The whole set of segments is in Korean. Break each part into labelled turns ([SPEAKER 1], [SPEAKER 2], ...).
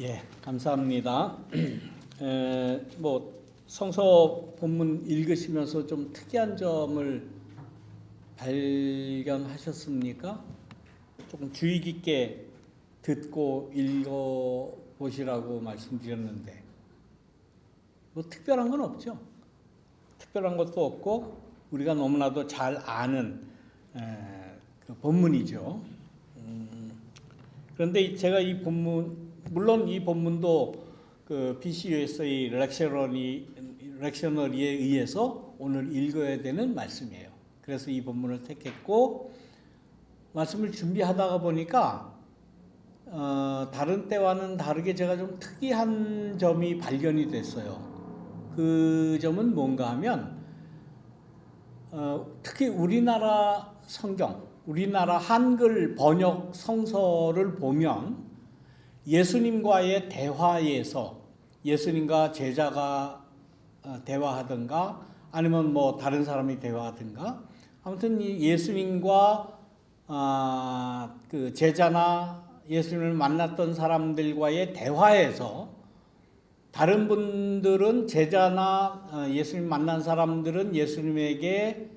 [SPEAKER 1] 예, 감사합니다. 성서 본문 읽으시면서 좀 특이한 점을 발견하셨습니까? 조금 주의 깊게 듣고 읽어 보시라고 말씀드렸는데, 특별한 건 없죠. 특별한 것도 없고 우리가 너무나도 잘 아는 그 본문이죠. 그런데 제가 이 본문, 물론 이 본문도 그 BCUSA 렉셔너리에 의해서 오늘 읽어야 되는 말씀이에요. 그래서 이 본문을 택했고, 말씀을 준비하다가 보니까 다른 때와는 다르게 제가 좀 특이한 점이 발견이 됐어요. 그 점은 뭔가 하면 특히 우리나라 성경, 우리나라 한글 번역 성서를 보면 예수님과의 대화에서 예수님과 제자가 대화하든가 아니면 다른 사람이 대화하든가, 아무튼 이 예수님과 그 제자나 예수님을 만났던 사람들과의 대화에서 다른 분들은, 제자나 예수님 만난 사람들은 예수님에게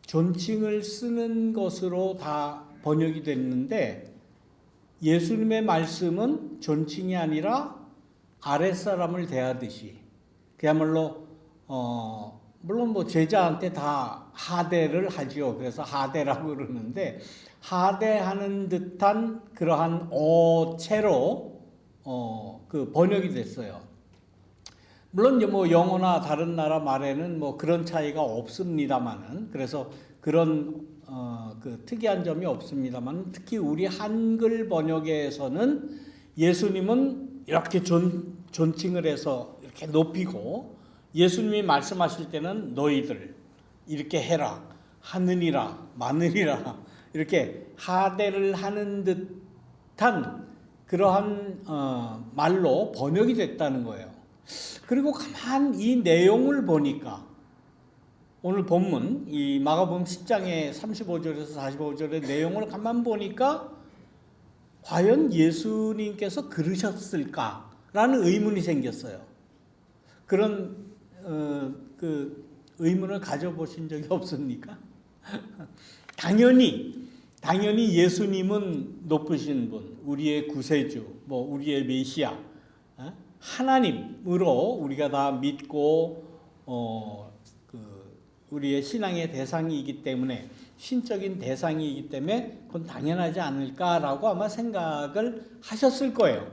[SPEAKER 1] 존칭을 쓰는 것으로 다 번역이 됐는데, 예수님의 말씀은 존칭이 아니라 아랫사람을 대하듯이, 그야말로 물론 제자한테 다 하대를 하지요. 그래서 하대라고 그러는데, 하대하는 듯한 그러한 어체로 그 번역이 됐어요. 물론 영어나 다른 나라 말에는 그런 차이가 없습니다만은, 그래서 그런 그 특이한 점이 없습니다만, 특히 우리 한글 번역에서는 예수님은 이렇게 존칭을 해서 이렇게 높이고, 예수님이 말씀하실 때는 너희들 이렇게 해라, 하느니라, 마느니라, 이렇게 하대를 하는 듯한 그러한 말로 번역이 됐다는 거예요. 그리고 가만 이 내용을 보니까, 오늘 본문 이 마가복음 10장의 35절에서 45절의 내용을 가만 보니까 과연 예수님께서 그러셨을까라는 의문이 생겼어요. 그런 그 의문을 가져보신 적이 없습니까? 당연히 예수님은 높으신 분, 우리의 구세주, 우리의 메시아, 하나님으로 우리가 다 믿고 우리의 신앙의 대상이기 때문에, 신적인 대상이기 때문에 그건 당연하지 않을까라고 아마 생각을 하셨을 거예요.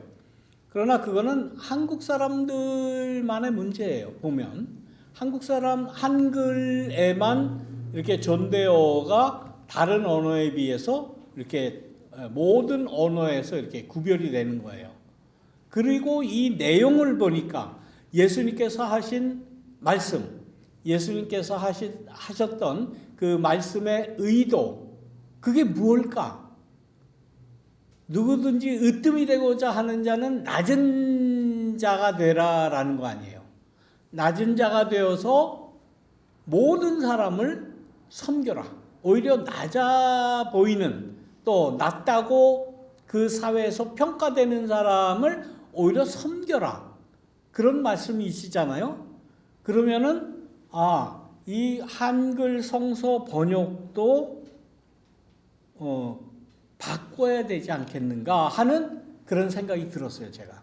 [SPEAKER 1] 그러나 그거는 한국 사람들만의 문제예요. 보면 한국 사람 한글에만 이렇게 존대어가 다른 언어에 비해서 이렇게 모든 언어에서 이렇게 구별이 되는 거예요. 그리고 이 내용을 보니까 예수님께서 하신 말씀, 예수님께서 하셨던 그 말씀의 의도, 그게 무엇일까? 누구든지 으뜸이 되고자 하는 자는 낮은 자가 되라라는 거 아니에요. 낮은 자가 되어서 모든 사람을 섬겨라. 오히려 낮아 보이는, 또 낮다고 그 사회에서 평가되는 사람을 오히려 섬겨라. 그런 말씀이시잖아요. 그러면은 이 한글 성서 번역도 바꿔야 되지 않겠는가 하는 그런 생각이 들었어요, 제가.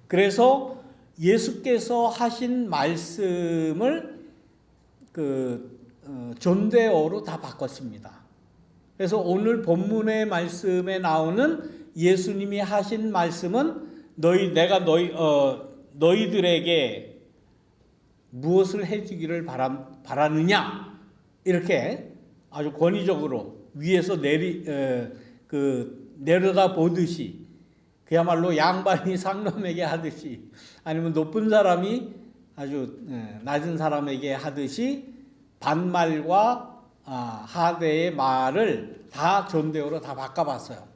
[SPEAKER 1] 그래서 예수께서 하신 말씀을 존대어로 다 바꿨습니다. 그래서 오늘 본문의 말씀에 나오는 예수님이 하신 말씀은 내가 너희들에게 무엇을 해주기를 바라느냐, 이렇게 아주 권위적으로 위에서 내려다 보듯이, 그야말로 양반이 상놈에게 하듯이, 아니면 높은 사람이 아주 낮은 사람에게 하듯이 반말과 하대의 말을 다 존대어로 다 바꿔봤어요.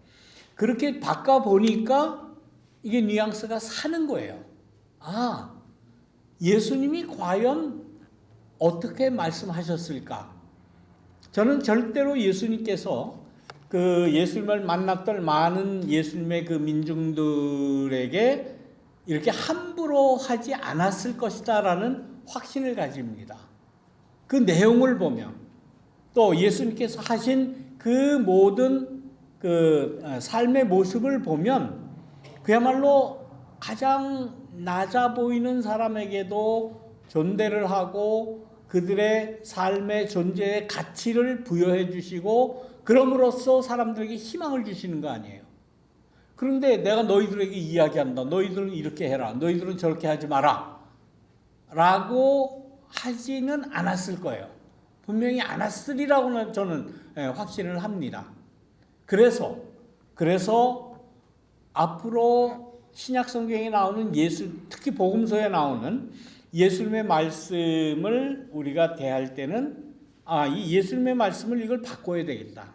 [SPEAKER 1] 그렇게 바꿔보니까 이게 뉘앙스가 사는 거예요. 예수님이 과연 어떻게 말씀하셨을까? 저는 절대로 예수님께서 그 예수님을 만났던 많은 예수님의 그 민중들에게 이렇게 함부로 하지 않았을 것이다라는 확신을 가집니다. 그 내용을 보면 또 예수님께서 하신 그 모든 그 삶의 모습을 보면 그야말로 가장 낮아 보이는 사람에게도 존대를 하고 그들의 삶의 존재의 가치를 부여해 주시고 그럼으로써 사람들에게 희망을 주시는 거 아니에요. 그런데 내가 너희들에게 이야기한다. 너희들은 이렇게 해라. 너희들은 저렇게 하지 마라. 라고 하지는 않았을 거예요. 분명히 않았으리라고는 저는 확신을 합니다. 그래서 앞으로 신약 성경에 나오는 특히 복음서에 나오는 예수님의 말씀을 우리가 대할 때는 이 예수님의 말씀을 이걸 바꿔야 되겠다.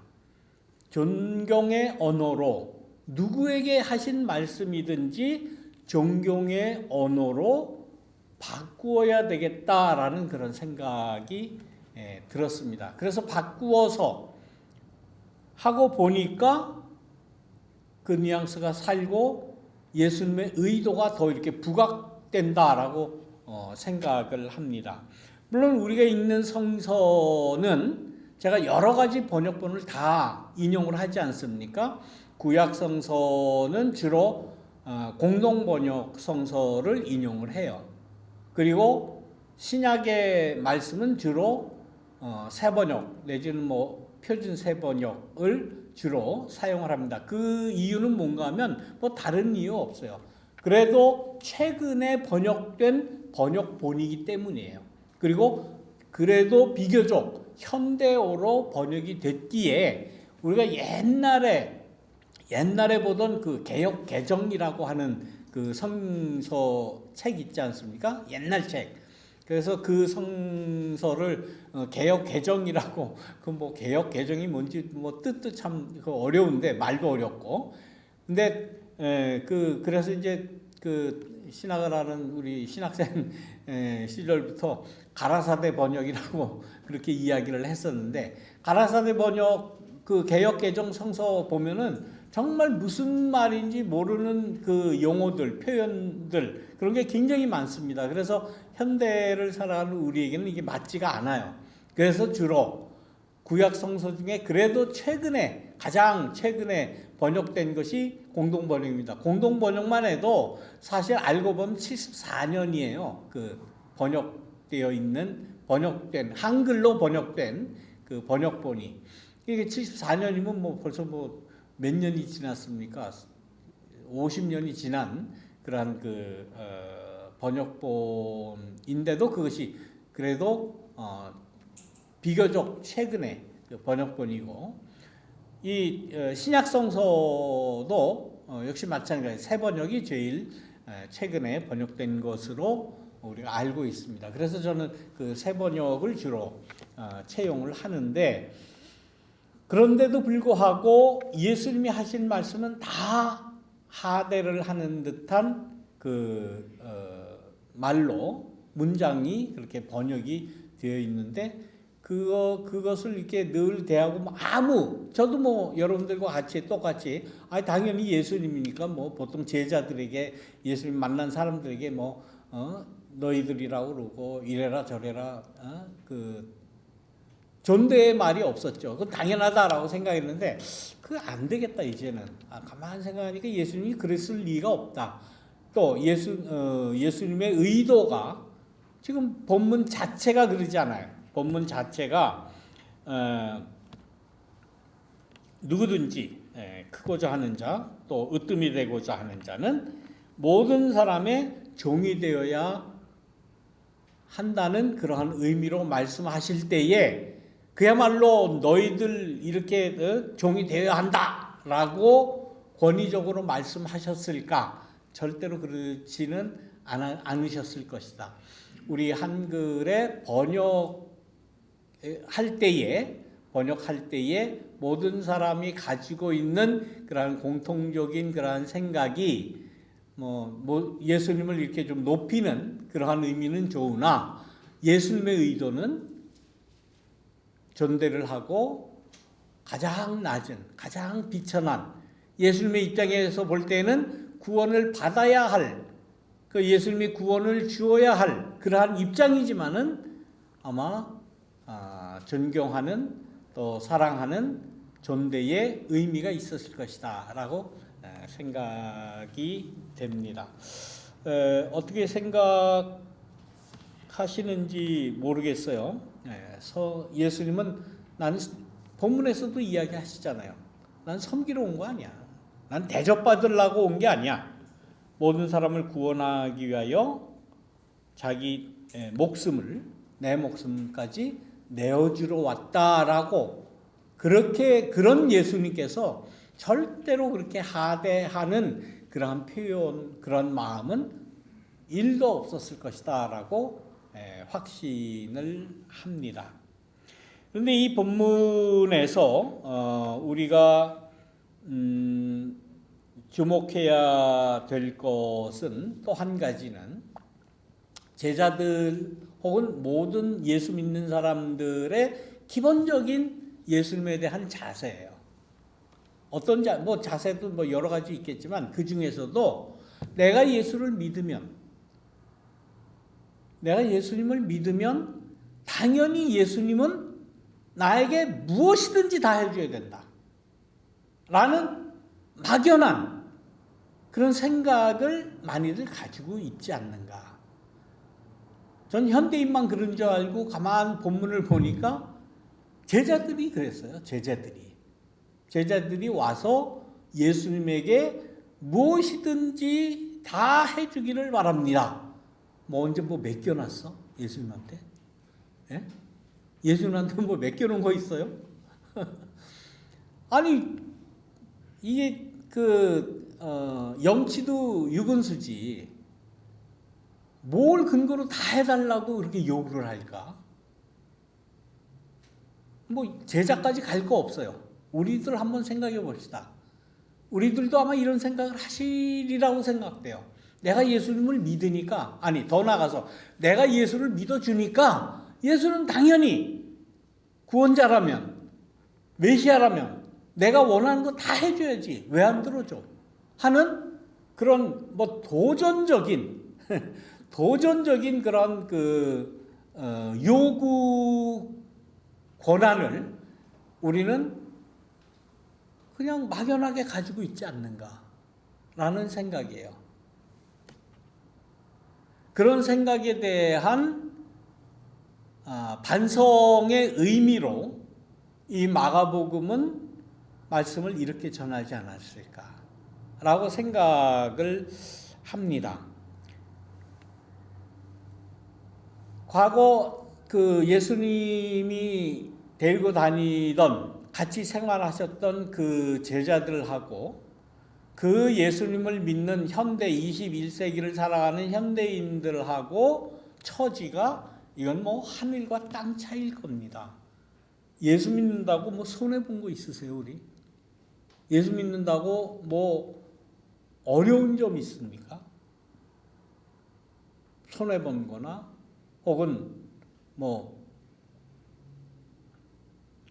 [SPEAKER 1] 존경의 언어로 누구에게 하신 말씀이든지 존경의 언어로 바꾸어야 되겠다라는 그런 생각이 들었습니다. 그래서 바꾸어서 하고 보니까 그 뉘앙스가 살고 예수님의 의도가 더 이렇게 부각된다라고 생각을 합니다. 물론 우리가 읽는 성서는 제가 여러 가지 번역본을 다 인용을 하지 않습니까? 구약 성서는 주로 공동 번역 성서를 인용을 해요. 그리고 신약의 말씀은 주로 새 번역 내지는 뭐 표준 새 번역을 주로 사용을 합니다. 그 이유는 뭔가 하면 뭐 다른 이유 없어요. 그래도 최근에 번역된 번역본이기 때문이에요. 그리고 그래도 비교적 현대어로 번역이 됐기에 우리가 옛날에 보던 그 개역 개정이라고 하는 그 성서 책 있지 않습니까? 옛날 책. 그래서 그 성서를 개역 개정이라고 그 뭐 개역 개정이 뭔지 뭐 뜻도 참 어려운데 말도 어렵고. 근데 그래서 이제 그 신학을 하는 우리 신학생 시절부터 가라사대 번역이라고 그렇게 이야기를 했었는데 가라사대 번역 그 개역 개정 성서 보면은 정말 무슨 말인지 모르는 그 용어들, 표현들 그런 게 굉장히 많습니다. 그래서 현대를 살아가는 우리에게는 이게 맞지가 않아요. 그래서 주로 구약 성서 중에 그래도 가장 최근에 번역된 것이 공동 번역입니다. 공동 번역만 해도 사실 알고 보면 74년이에요. 그 번역된 한글로 번역된 그 번역본이 이게 74년이면 뭐 벌써 뭐 몇 년이 지났습니까? 50년이 지난 그러한 그 번역본인데도 그것이 그래도 비교적 최근에 그 번역본이고 이 신약 성서도 역시 마찬가지 새 번역이 제일 최근에 번역된 것으로 우리가 알고 있습니다. 그래서 저는 그 새 번역을 주로 채용을 하는데 그런데도 불구하고 예수님이 하신 말씀은 다 하대를 하는 듯한 그 말로 문장이 그렇게 번역이 되어 있는데 그것을 이렇게 늘 대하고 저도 뭐 여러분들과 같이 똑같이 당연히 예수님이니까 뭐 보통 제자들에게 예수님 만난 사람들에게 뭐 너희들이라고 그러고 이래라 저래라 그 존대의 말이 없었죠. 그건 당연하다라고 생각했는데 그거 안 되겠다 이제는. 가만히 생각하니까 예수님이 그랬을 리가 없다. 또 예수님의 의도가 지금 본문 자체가 그러지 않아요. 본문 자체가 누구든지 크고자 하는 자, 또 으뜸이 되고자 하는 자는 모든 사람의 종이 되어야 한다는 그러한 의미로 말씀하실 때에 그야말로 너희들 이렇게 종이 되어야 한다라고 권위적으로 말씀하셨을까? 절대로 그렇지는 않으셨을 것이다. 우리 한글에 번역할 때에 모든 사람이 가지고 있는 그러한 공통적인 그러한 생각이 뭐 예수님을 이렇게 좀 높이는 그러한 의미는 좋으나 예수님의 의도는 존대를 하고 가장 낮은, 가장 비천한, 예수님의 입장에서 볼 때는 구원을 받아야 할, 그 예수님이 구원을 주어야 할 그러한 입장이지만은 아마 존경하는 또 사랑하는 존대의 의미가 있었을 것이다 라고 생각이 됩니다. 어떻게 생각하시는지 모르겠어요. 예수님은, 나는 본문에서도 이야기하시잖아요. 난 섬기러 온 거 아니야. 난 대접받으려고 온 게 아니야. 모든 사람을 구원하기 위하여 자기 목숨을, 내 목숨까지 내어주러 왔다라고, 그런 예수님께서 절대로 그렇게 하대하는 그러한 표현, 그런 마음은 일도 없었을 것이다라고 확신을 합니다. 그런데 이 본문에서 우리가 주목해야 될 것은 또 한 가지는, 제자들 혹은 모든 예수 믿는 사람들의 기본적인 예수님에 대한 자세예요. 어떤 자세도 여러 가지 있겠지만 그 중에서도 내가 예수님을 믿으면 당연히 예수님은 나에게 무엇이든지 다 해줘야 된다 라는 막연한 그런 생각을 많이들 가지고 있지 않는가. 전 현대인만 그런 줄 알고 가만 본문을 보니까 제자들이 그랬어요. 제자들이 와서 예수님에게 무엇이든지 다 해주기를 바랍니다. 언제 맡겨놨어? 예수님한테? 예? 예수님한테 맡겨놓은 거 있어요? 아니, 이게 영치도 유근수지. 뭘 근거로 다 해달라고 그렇게 요구를 할까? 제자까지 갈 거 없어요. 우리들 한번 생각해 봅시다. 우리들도 아마 이런 생각을 하시리라고 생각돼요. 내가 예수님을 믿으니까, 더 나아가서 내가 예수를 믿어주니까 예수는 당연히 구원자라면, 메시아라면 내가 원하는 거 다 해줘야지. 왜 안 들어줘? 하는 그런 도전적인 그런 요구 권한을 우리는 그냥 막연하게 가지고 있지 않는가라는 생각이에요. 그런 생각에 대한 반성의 의미로 이 마가복음은 말씀을 이렇게 전하지 않았을까라고 생각을 합니다. 과거 예수님이 데리고 다니던, 같이 생활하셨던 그 제자들하고 그 예수님을 믿는 현대 21세기를 살아가는 현대인들하고 처지가, 이건 하늘과 땅 차이일 겁니다. 예수 믿는다고 손해본 거 있으세요, 우리? 예수 믿는다고 어려운 점 있습니까? 손해본 거나 혹은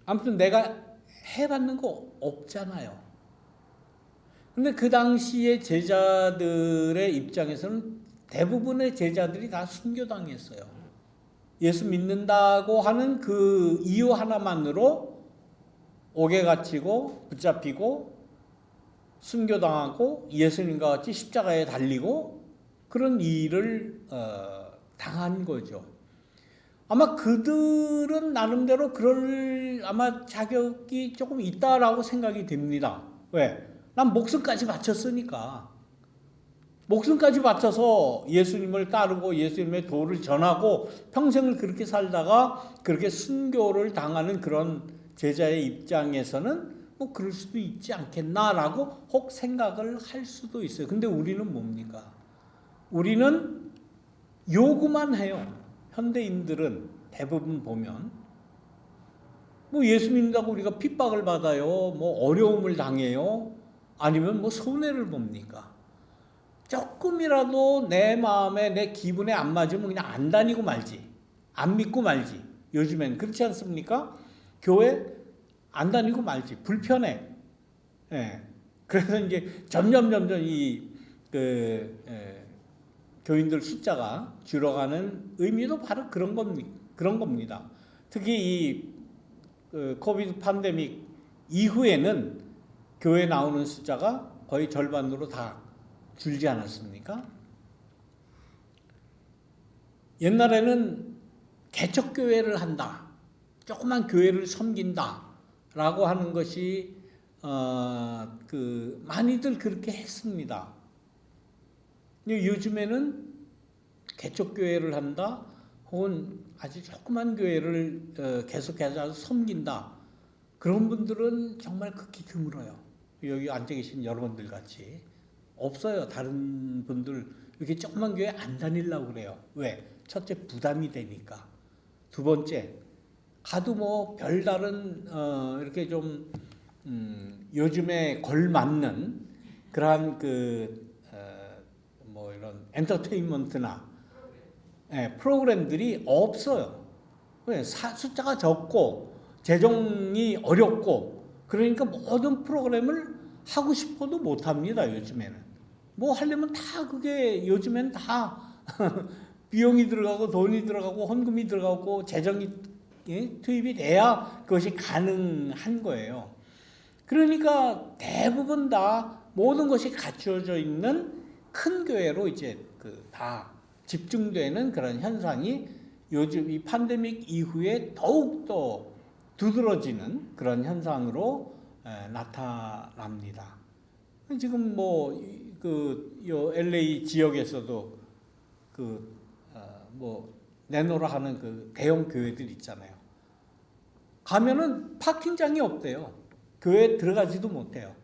[SPEAKER 1] 아무튼 내가 해봤는 거 없잖아요. 근데 그 당시의 제자들의 입장에서는 대부분의 제자들이 다 순교당했어요. 예수 믿는다고 하는 그 이유 하나만으로 옥에 갇히고 붙잡히고 순교당하고 예수님과 같이 십자가에 달리고 그런 일을 당한 거죠. 아마 그들은 나름대로 그럴 아마 자격이 조금 있다라고 생각이 됩니다. 왜? 난 목숨까지 바쳤으니까. 목숨까지 바쳐서 예수님을 따르고 예수님의 도를 전하고 평생을 그렇게 살다가 그렇게 순교를 당하는 그런 제자의 입장에서는 그럴 수도 있지 않겠나라고 혹 생각을 할 수도 있어요. 근데 우리는 뭡니까? 우리는 요구만 해요. 현대인들은 대부분 보면 예수 믿는다고 우리가 핍박을 받아요. 어려움을 당해요. 아니면 손해를 봅니까? 조금이라도 내 마음에 내 기분에 안 맞으면 그냥 안 다니고 말지. 안 믿고 말지. 요즘엔 그렇지 않습니까? 교회 안 다니고 말지. 불편해. 예. 그래서 이제 점점 교인들 숫자가 줄어가는 의미도 바로 그런 겁니다. 특히 코비드 팬데믹 이후에는 교회 나오는 숫자가 거의 절반으로 다 줄지 않았습니까? 옛날에는 개척교회를 한다, 조그만 교회를 섬긴다라고 하는 것이 많이들 그렇게 했습니다. 요즘에는 개척교회를 한다, 혹은 아주 조그만 교회를 계속해서 섬긴다. 그런 분들은 정말 극히 드물어요. 여기 앉아 계신 여러분들 같이 없어요. 다른 분들 이렇게 조그만 교회 안 다니려고 그래요. 왜? 첫째, 부담이 되니까. 두 번째, 가도 뭐 별다른 이렇게 좀 요즘에 걸맞는 그러한 뭐 이런 엔터테인먼트나 프로그램들이 없어요. 왜? 숫자가 적고 재정이 어렵고, 그러니까 모든 프로그램을 하고 싶어도 못합니다. 요즘에는 뭐 하려면 다 그게 요즘엔 다 비용이 들어가고 돈이 들어가고 헌금이 들어가고 재정이 투입이 돼야 그것이 가능한 거예요. 그러니까 대부분 다 모든 것이 갖추어져 있는 큰 교회로 이제 다 집중되는 그런 현상이 요즘 이 팬데믹 이후에 더욱더 두드러지는 그런 현상으로 나타납니다. 지금 요 LA 지역에서도 내노라 하는 그 대형 교회들 있잖아요. 가면은 파킹장이 없대요. 교회에 들어가지도 못해요.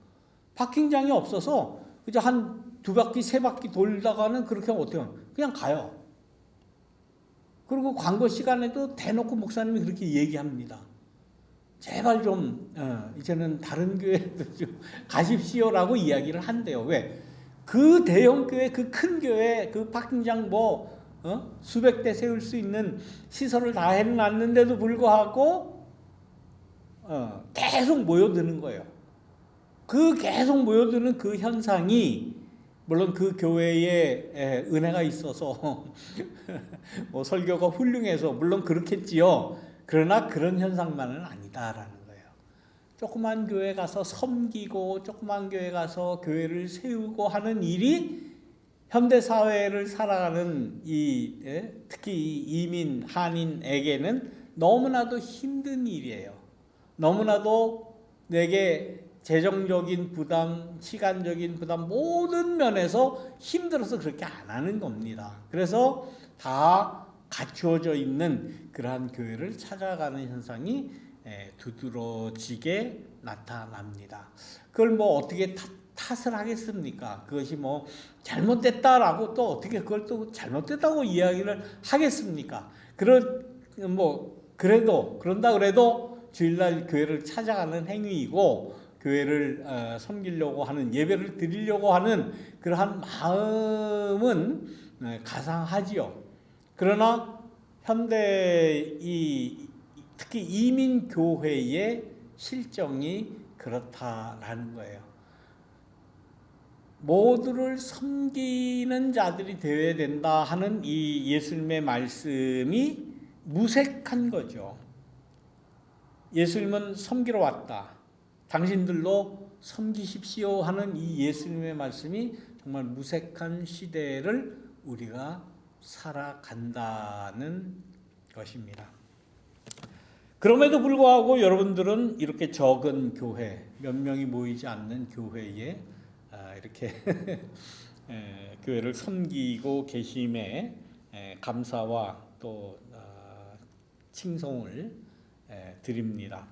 [SPEAKER 1] 파킹장이 없어서 그저 한 두 바퀴, 세 바퀴 돌다가는 그렇게 하면 어떻게 하면 그냥 가요. 그리고 광고 시간에도 대놓고 목사님이 그렇게 얘기합니다. 제발 좀 이제는 다른 교회도 좀 가십시오라고 이야기를 한대요. 왜? 그 대형 교회, 그 큰 교회, 그 파킹장 수백 대 세울 수 있는 시설을 다 해놨는데도 불구하고 계속 모여드는 거예요. 그 계속 모여드는 그 현상이, 물론 그 교회에 은혜가 있어서 뭐 설교가 훌륭해서 물론 그렇겠지요. 그러나 그런 현상만은 아니다라는 거예요. 조그만 교회 가서 섬기고 조그만 교회 가서 교회를 세우고 하는 일이 현대 사회를 살아가는 특히 이민 한인에게는 너무나도 힘든 일이에요. 너무나도 내게 재정적인 부담, 시간적인 부담, 모든 면에서 힘들어서 그렇게 안 하는 겁니다. 그래서 다 갖추어져 있는 그러한 교회를 찾아가는 현상이 두드러지게 나타납니다. 그걸 뭐 어떻게 탓을 하겠습니까? 그것이 뭐 잘못됐다라고 또 어떻게 그걸 또 잘못됐다고 이야기를 하겠습니까? 그런다 그래도 주일날 교회를 찾아가는 행위이고, 교회를 섬기려고 하는, 예배를 드리려고 하는 그러한 마음은 가상하지요. 그러나 현대 특히 이민 교회의 실정이 그렇다라는 거예요. 모두를 섬기는 자들이 되어야 된다 하는 이 예수님의 말씀이 무색한 거죠. 예수님은 섬기러 왔다, 당신들로 섬기십시오 하는 이 예수님의 말씀이 정말 무색한 시대를 우리가 살아간다는 것입니다. 그럼에도 불구하고 여러분들은 이렇게 적은 교회, 몇 명이 모이지 않는 교회에 이렇게 교회를 섬기고 계심에 감사와 또 칭송을 드립니다.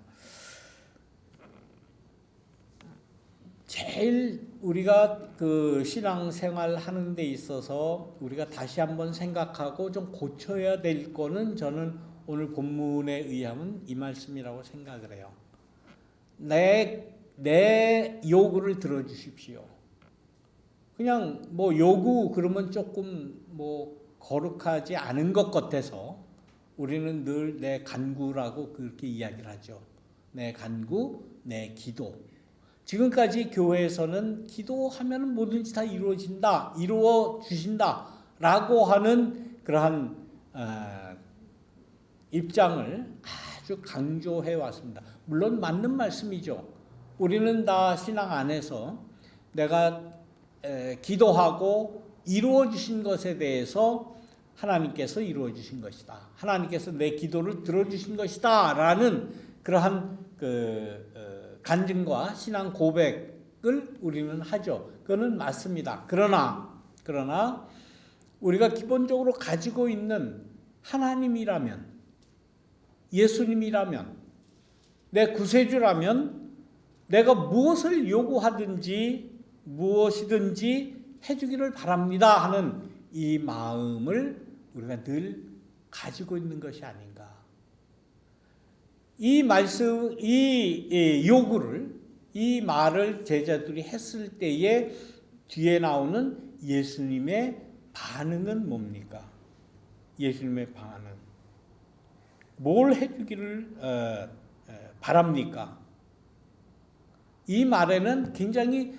[SPEAKER 1] 제일 우리가 그 신앙생활 하는 데 있어서 우리가 다시 한번 생각하고 좀 고쳐야 될 거는, 저는 오늘 본문에 의하면 이 말씀이라고 생각을 해요. 내 요구를 들어주십시오. 그냥 뭐 요구 그러면 조금 뭐 거룩하지 않은 것 같아서 우리는 늘 내 간구라고 그렇게 이야기를 하죠. 내 간구, 내 기도. 지금까지 교회에서는 기도하면 뭐든지 다 이루어진다, 이루어 주신다라고 하는 그러한 입장을 아주 강조해 왔습니다. 물론 맞는 말씀이죠. 우리는 다 신앙 안에서 내가 기도하고 이루어 주신 것에 대해서 하나님께서 이루어 주신 것이다, 하나님께서 내 기도를 들어주신 것이다 라는 그러한 간증과 신앙 고백을 우리는 하죠. 그거는 맞습니다. 그러나 우리가 기본적으로 가지고 있는 하나님이라면, 예수님이라면, 내 구세주라면 내가 무엇을 요구하든지 무엇이든지 해주기를 바랍니다 하는 이 마음을 우리가 늘 가지고 있는 것이 아닌가. 이 말씀, 이 요구를, 이 말을 제자들이 했을 때에 뒤에 나오는 예수님의 반응은 뭡니까? 예수님의 반응. 뭘 해주기를 바랍니까? 이 말에는 굉장히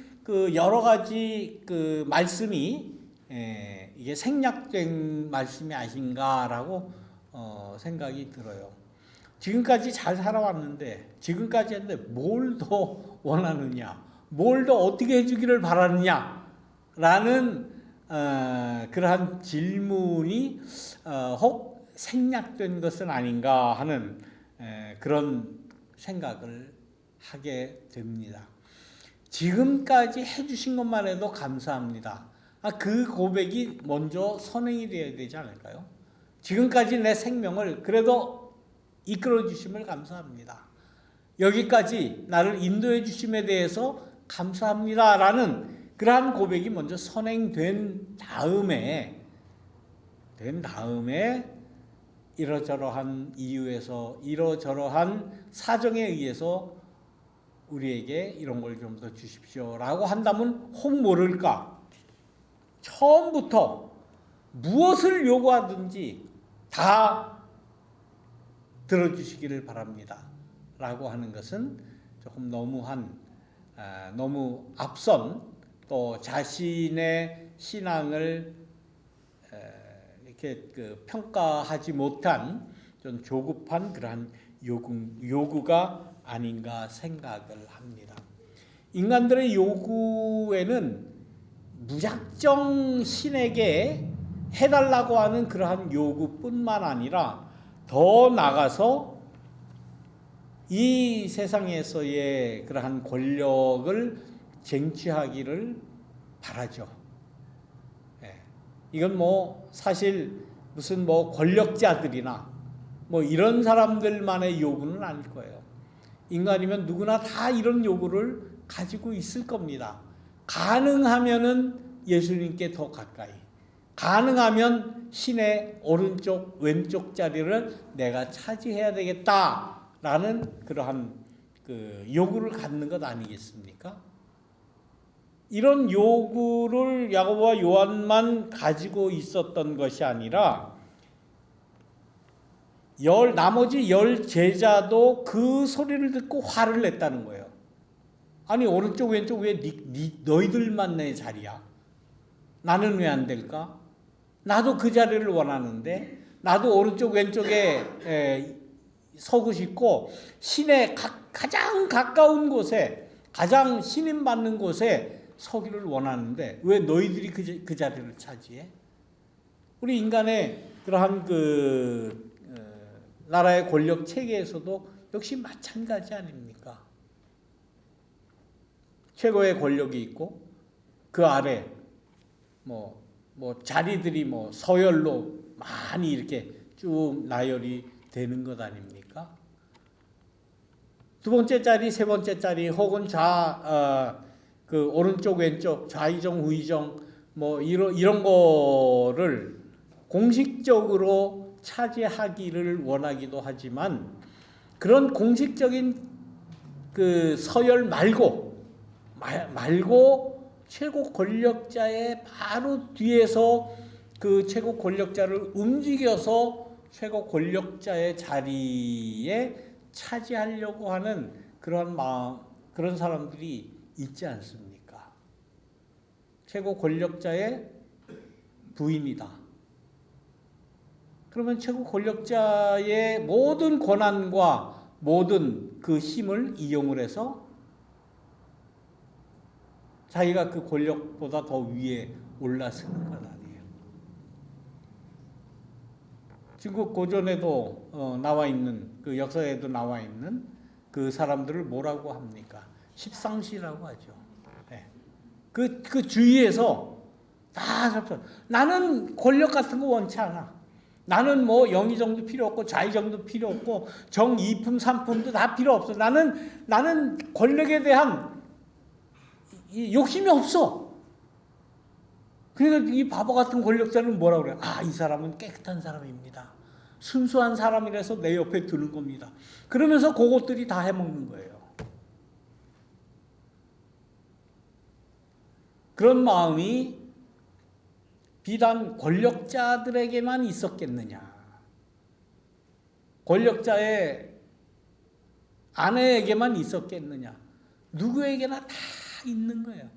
[SPEAKER 1] 여러 가지 말씀이 이게 생략된 말씀이 아닌가라고 생각이 들어요. 지금까지 잘 살아왔는데, 지금까지 했는데 뭘 더 원하느냐, 뭘 더 어떻게 해주기를 바라느냐 라는 그러한 질문이 혹 생략된 것은 아닌가 하는 그런 생각을 하게 됩니다. 지금까지 해주신 것만 해도 감사합니다. 그 고백이 먼저 선행이 되어야 되지 않을까요? 지금까지 내 생명을 그래도 이끌어 주심을 감사합니다. 여기까지 나를 인도해 주심에 대해서 감사합니다라는 그러한 고백이 먼저 선행된 다음에 이러저러한 이유에서, 이러저러한 사정에 의해서 우리에게 이런 걸 좀 더 주십시오라고 한다면 혹 모를까, 처음부터 무엇을 요구하든지 다 들어주시기를 바랍니다 라고 하는 것은 조금 너무 앞선, 또 자신의 신앙을 이렇게 평가하지 못한 좀 조급한 그러한 요구가 아닌가 생각을 합니다. 인간들의 요구에는 무작정 신에게 해달라고 하는 그러한 요구뿐만 아니라 더 나아가서 이 세상에서의 그러한 권력을 쟁취하기를 바라죠. 이건 사실 무슨 권력자들이나 이런 사람들만의 요구는 아닐 거예요. 인간이면 누구나 다 이런 요구를 가지고 있을 겁니다. 가능하면은 예수님께 더 가까이, 가능하면 신의 오른쪽 왼쪽 자리를 내가 차지해야 되겠다라는 그러한 요구를 갖는 것 아니겠습니까? 이런 요구를 야고보와 요한만 가지고 있었던 것이 아니라 나머지 10 제자도 그 소리를 듣고 화를 냈다는 거예요. 아니, 오른쪽 왼쪽 왜 너희들만 내 자리야? 나는 왜 안 될까? 나도 그 자리를 원하는데, 나도 오른쪽 왼쪽에 서고 싶고 신의 가장 가까운 곳에, 가장 신임받는 곳에 서기를 원하는데 왜 너희들이 그 자리를 차지해? 우리 인간의 그러한 나라의 권력 체계에서도 역시 마찬가지 아닙니까? 최고의 권력이 있고 그 아래 자리들이 서열로 많이 이렇게 쭉 나열이 되는 것 아닙니까? 두 번째 자리, 세 번째 자리, 혹은 오른쪽 왼쪽 좌의정 우의정 이런 거를 공식적으로 차지하기를 원하기도 하지만, 그런 공식적인 서열 말고 최고 권력자의 바로 뒤에서 그 최고 권력자를 움직여서 최고 권력자의 자리에 차지하려고 하는 그런 마음, 그런 사람들이 있지 않습니까? 최고 권력자의 부인이다. 그러면 최고 권력자의 모든 권한과 모든 그 힘을 이용을 해서 자기가 그 권력보다 더 위에 올라서는 것 아니에요. 중국 고전에도 나와 있는, 그 역사에도 나와 있는 그 사람들을 뭐라고 합니까? 십상시라고 하죠. 네. 그 주위에서 다 나는 권력 같은 거 원치 않아. 나는 뭐 영의정도 필요 없고 좌의정도 필요 없고 정이품 삼품도 다 필요 없어. 나는 권력에 대한 이 욕심이 없어. 그러니까 이 바보 같은 권력자는 뭐라고 그래? 아, 이 사람은 깨끗한 사람입니다. 순수한 사람이라서 내 옆에 두는 겁니다. 그러면서 그것들이 다 해먹는 거예요. 그런 마음이 비단 권력자들에게만 있었겠느냐? 권력자의 아내에게만 있었겠느냐? 누구에게나 다 있는 거예요.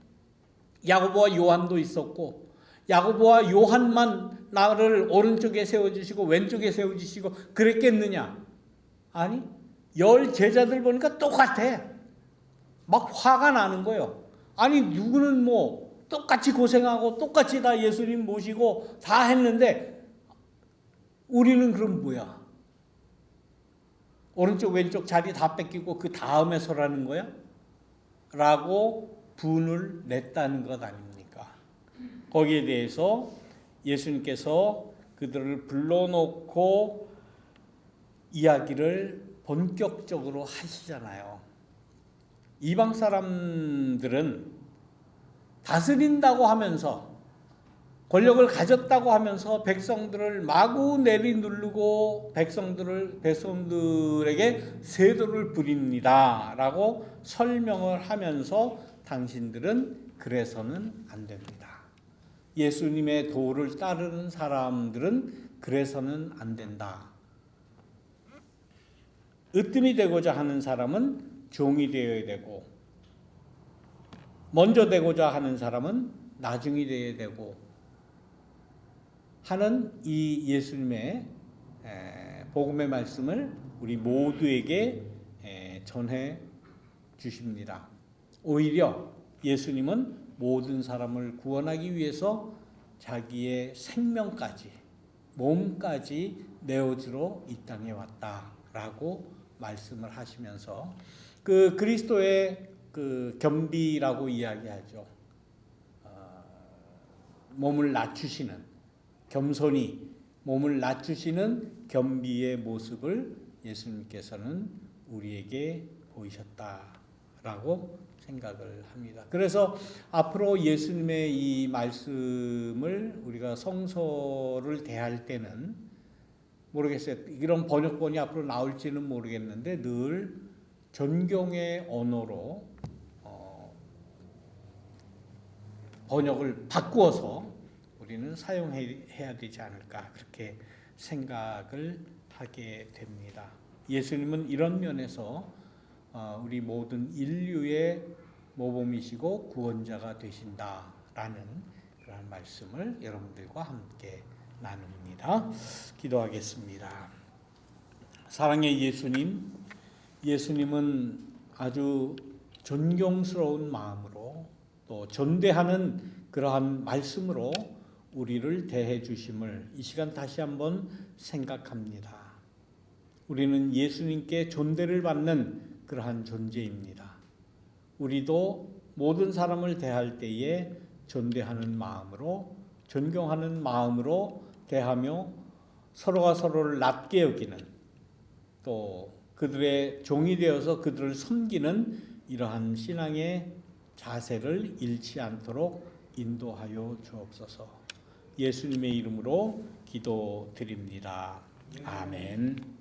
[SPEAKER 1] 야고보와 요한도 있었고, 야고보와 요한만 나를 오른쪽에 세워주시고 왼쪽에 세워주시고 그랬겠느냐? 아니, 10 제자들 보니까 똑같아. 막 화가 나는 거예요. 아니, 누구는 뭐 똑같이 고생하고 똑같이 다 예수님 모시고 다 했는데 우리는 그럼 뭐야? 오른쪽 왼쪽 자리 다 뺏기고 그 다음에 서라는 거야? 라고 분을 냈다는 것 아닙니까? 거기에 대해서 예수님께서 그들을 불러놓고 이야기를 본격적으로 하시잖아요. 이방 사람들은 다스린다고 하면서 권력을 가졌다고 하면서 백성들을 마구 내리누르고 백성들에게 세도를 부립니다 라고 설명을 하면서 당신들은 그래서는 안 됩니다. 예수님의 도를 따르는 사람들은 그래서는 안 된다. 으뜸이 되고자 하는 사람은 종이 되어야 되고, 먼저 되고자 하는 사람은 나중이 되어야 되고 하는 이 예수님의 복음의 말씀을 우리 모두에게 전해 주십니다. 오히려 예수님은 모든 사람을 구원하기 위해서 자기의 생명까지, 몸까지 내어주러 이 땅에 왔다라고 말씀을 하시면서 그 그리스도의 그 겸비라고 이야기하죠. 몸을 낮추시는, 겸손히 몸을 낮추시는 겸비의 모습을 예수님께서는 우리에게 보이셨다라고 생각을 합니다. 그래서 앞으로 예수님의 이 말씀을 우리가 성서를 대할 때는 모르겠어요. 이런 번역본이 앞으로 나올지는 모르겠는데 늘 전경의 언어로 번역을 바꾸어서 우리는 사용해야 되지 않을까 그렇게 생각을 하게 됩니다. 예수님은 이런 면에서 우리 모든 인류의 모범이시고 구원자가 되신다라는 그런 말씀을 여러분들과 함께 나눕니다. 기도하겠습니다. 사랑의 예수님, 예수님은 아주 존경스러운 마음으로 또 존대하는 그러한 말씀으로 우리를 대해 주심을 이 시간 다시 한번 생각합니다. 우리는 예수님께 존대를 받는 그러한 존재입니다. 우리도 모든 사람을 대할 때에 존대하는 마음으로, 존경하는 마음으로 대하며 서로가 서로를 낮게 여기는, 또 그들의 종이 되어서 그들을 섬기는 이러한 신앙의 자세를 잃지 않도록 인도하여 주옵소서. 예수님의 이름으로 기도드립니다. 아멘.